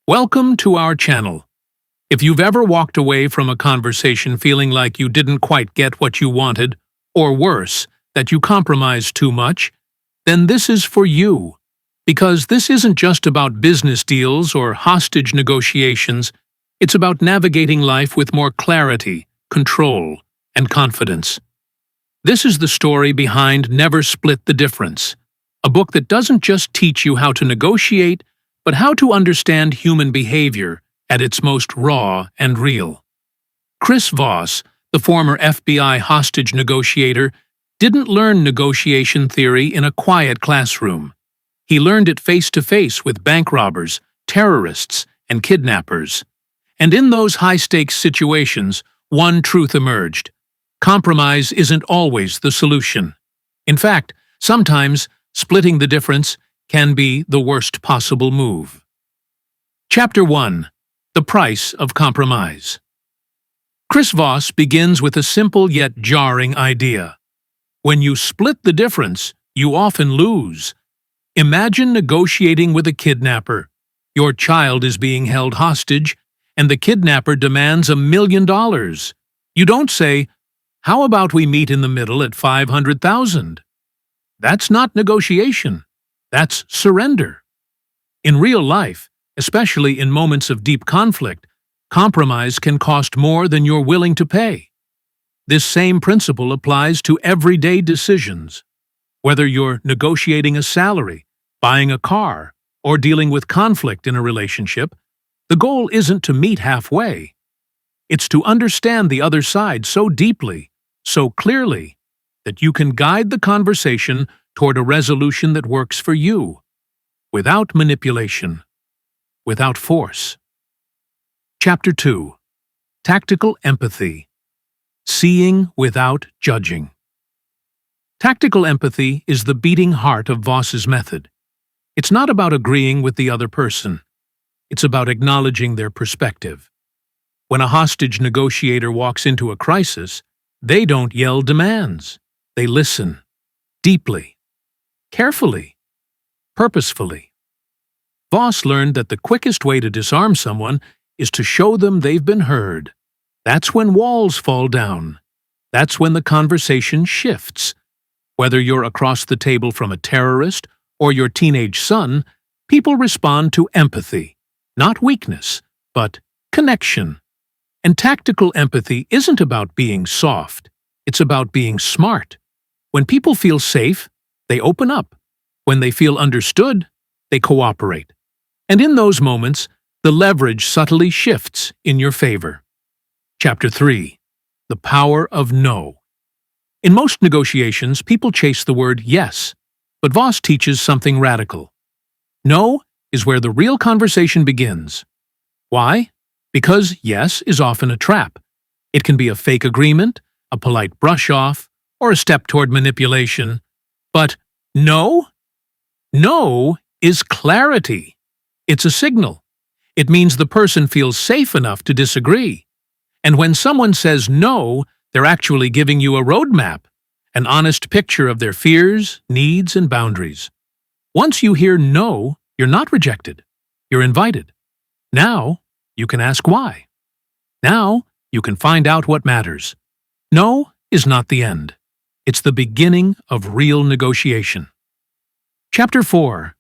Welcome to our channel. If you've ever walked away from a conversation feeling like you didn't quite get what you wanted, or worse, that you compromised too much, then this is for you. Because this isn't just about business deals or hostage negotiations, it's about navigating life with more clarity, control, and confidence. This is the story behind Never Split the Difference, a book that doesn't just teach you how to negotiate, but how to understand human behavior at its most raw and real. Chris Voss, the former FBI hostage negotiator, didn't learn negotiation theory in a quiet classroom. He learned it face-to-face with bank robbers, terrorists, and kidnappers. And in those high-stakes situations, one truth emerged. Compromise isn't always the solution. In fact, sometimes splitting the difference can be the worst possible move. Chapter 1. The Price of Compromise. Chris Voss begins with a simple yet jarring idea. When you split the difference, you often lose. Imagine negotiating with a kidnapper. Your child is being held hostage, and the kidnapper demands $1 million. You don't say, "How about we meet in the middle at $500,000? That's not negotiation. That's surrender. In real life, especially in moments of deep conflict, compromise can cost more than you're willing to pay. This same principle applies to everyday decisions. Whether you're negotiating a salary, buying a car, or dealing with conflict in a relationship, the goal isn't to meet halfway. It's to understand the other side so deeply, so clearly, that you can guide the conversation toward a resolution that works for you, without manipulation, without force. Chapter 2. Tactical Empathy. Seeing without judging. Tactical empathy is the beating heart of Voss's method. It's not about agreeing with the other person. It's about acknowledging their perspective. When a hostage negotiator walks into a crisis, they don't yell demands. They listen, deeply, carefully, purposefully. Voss learned that the quickest way to disarm someone is to show them they've been heard. That's when walls fall down. That's when the conversation shifts. Whether you're across the table from a terrorist or your teenage son, people respond to empathy, not weakness, but connection. And tactical empathy isn't about being soft. It's about being smart. When people feel safe, they open up. When they feel understood, they cooperate. And in those moments, the leverage subtly shifts in your favor. Chapter 3. The Power of No. In most negotiations, people chase the word yes, but Voss teaches something radical. No is where the real conversation begins. Why? Because yes is often a trap. It can be a fake agreement, a polite brush-off, or a step toward manipulation. But no? No is clarity. It's a signal. It means the person feels safe enough to disagree. And when someone says no, they're actually giving you a roadmap, an honest picture of their fears, needs, and boundaries. Once you hear no, you're not rejected. You're invited. Now, you can ask why. Now, you can find out what matters. No is not the end. It's the beginning of real negotiation. Chapter 4.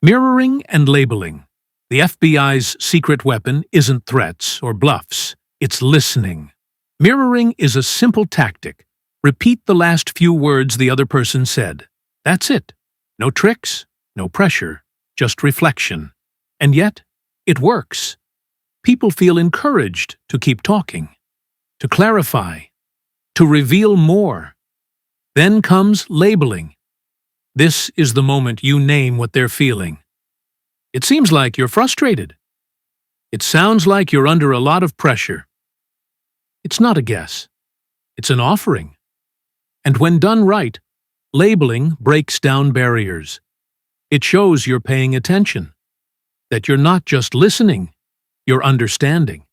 Mirroring and Labeling. The FBI's secret weapon isn't threats or bluffs. It's listening. Mirroring is a simple tactic. Repeat the last few words the other person said. That's it. No tricks, no pressure, just reflection. And yet, it works. People feel encouraged to keep talking, to clarify, to reveal more. Then comes labeling. This is the moment you name what they're feeling. It seems like you're frustrated. It sounds like you're under a lot of pressure. It's not a guess. It's an offering. And when done right, labeling breaks down barriers. It shows you're paying attention, that you're not just listening, you're understanding.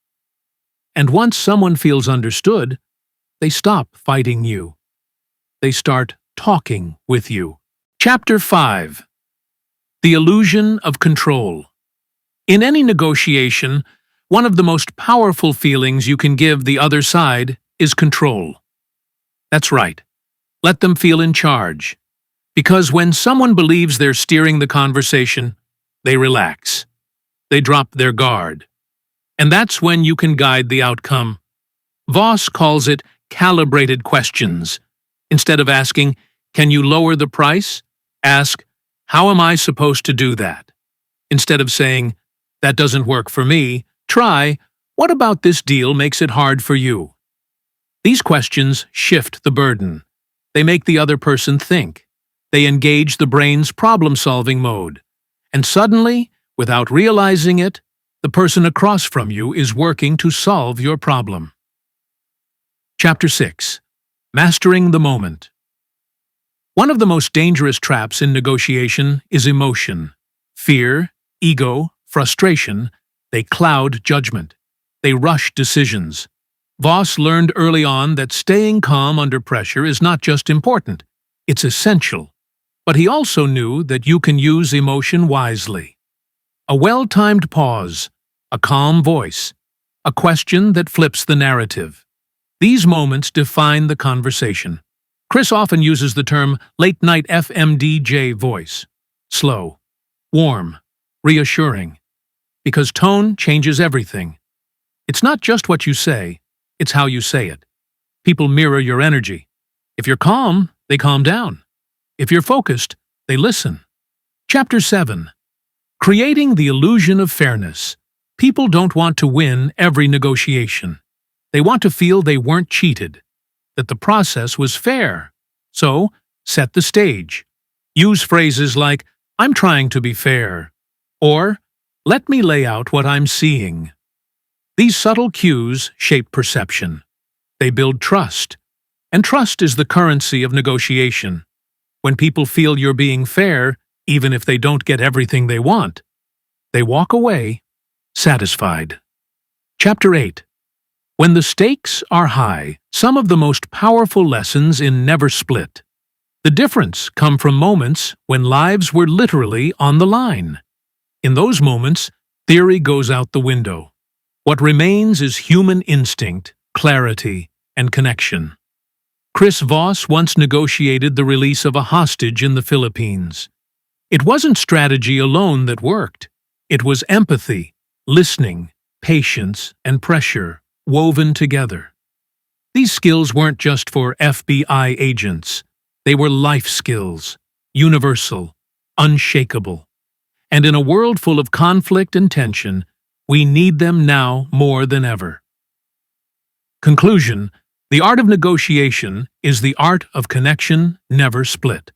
And once someone feels understood, they stop fighting you. They start talking with you. Chapter 5. The Illusion of Control. In any negotiation, one of the most powerful feelings you can give the other side is control. That's right. Let them feel in charge. Because when someone believes they're steering the conversation, they relax. They drop their guard. And that's when you can guide the outcome. Voss calls it calibrated questions. Instead of asking, "Can you lower the price?" ask, "How am I supposed to do that?" Instead of saying, "That doesn't work for me," try, "What about this deal makes it hard for you?" These questions shift the burden. They make the other person think. They engage the brain's problem-solving mode. And suddenly, without realizing it, the person across from you is working to solve your problem. Chapter 6. Mastering the Moment. One of the most dangerous traps in negotiation is emotion. Fear, ego, frustration, they cloud judgment. They rush decisions. Voss learned early on that staying calm under pressure is not just important, it's essential. But he also knew that you can use emotion wisely. A well-timed pause, a calm voice, a question that flips the narrative. These moments define the conversation. Chris often uses the term late-night FMDJ voice. Slow, warm, reassuring. Because tone changes everything. It's not just what you say, it's how you say it. People mirror your energy. If you're calm, they calm down. If you're focused, they listen. Chapter 7. Creating the illusion of fairness. People don't want to win every negotiation. They want to feel they weren't cheated, that the process was fair. So, set the stage. Use phrases like, "I'm trying to be fair," or "Let me lay out what I'm seeing." These subtle cues shape perception. They build trust. And trust is the currency of negotiation. When people feel you're being fair, even if they don't get everything they want, they walk away satisfied. Chapter 8. When the stakes are high, some of the most powerful lessons in Never Split. The difference come from moments when lives were literally on the line. In those moments, theory goes out the window. What remains is human instinct, clarity, and connection. Chris Voss once negotiated the release of a hostage in the Philippines. It wasn't strategy alone that worked. It was empathy, listening, patience, and pressure woven together. These skills weren't just for FBI agents. They were life skills, universal, unshakable. And in a world full of conflict and tension, we need them now more than ever. Conclusion: the art of negotiation is the art of connection never split.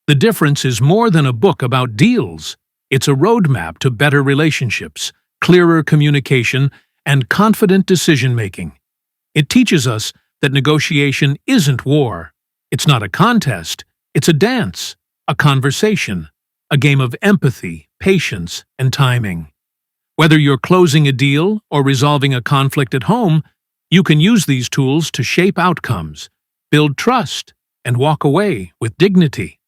The difference is more than a book about deals. It's a roadmap to better relationships, clearer communication, and confident decision-making. It teaches us that negotiation isn't war. It's not a contest. It's a dance, a conversation, a game of empathy, patience, and timing. Whether you're closing a deal or resolving a conflict at home, you can use these tools to shape outcomes, build trust, and walk away with dignity.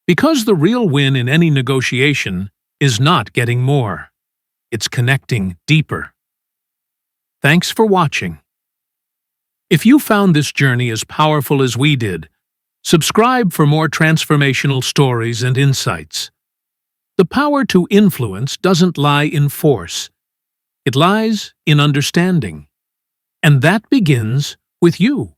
Because the real win in any negotiation is not getting more. It's connecting deeper. Thanks for watching. If you found this journey as powerful as we did, subscribe for more transformational stories and insights. The power to influence doesn't lie in force. It lies in understanding. And that begins with you.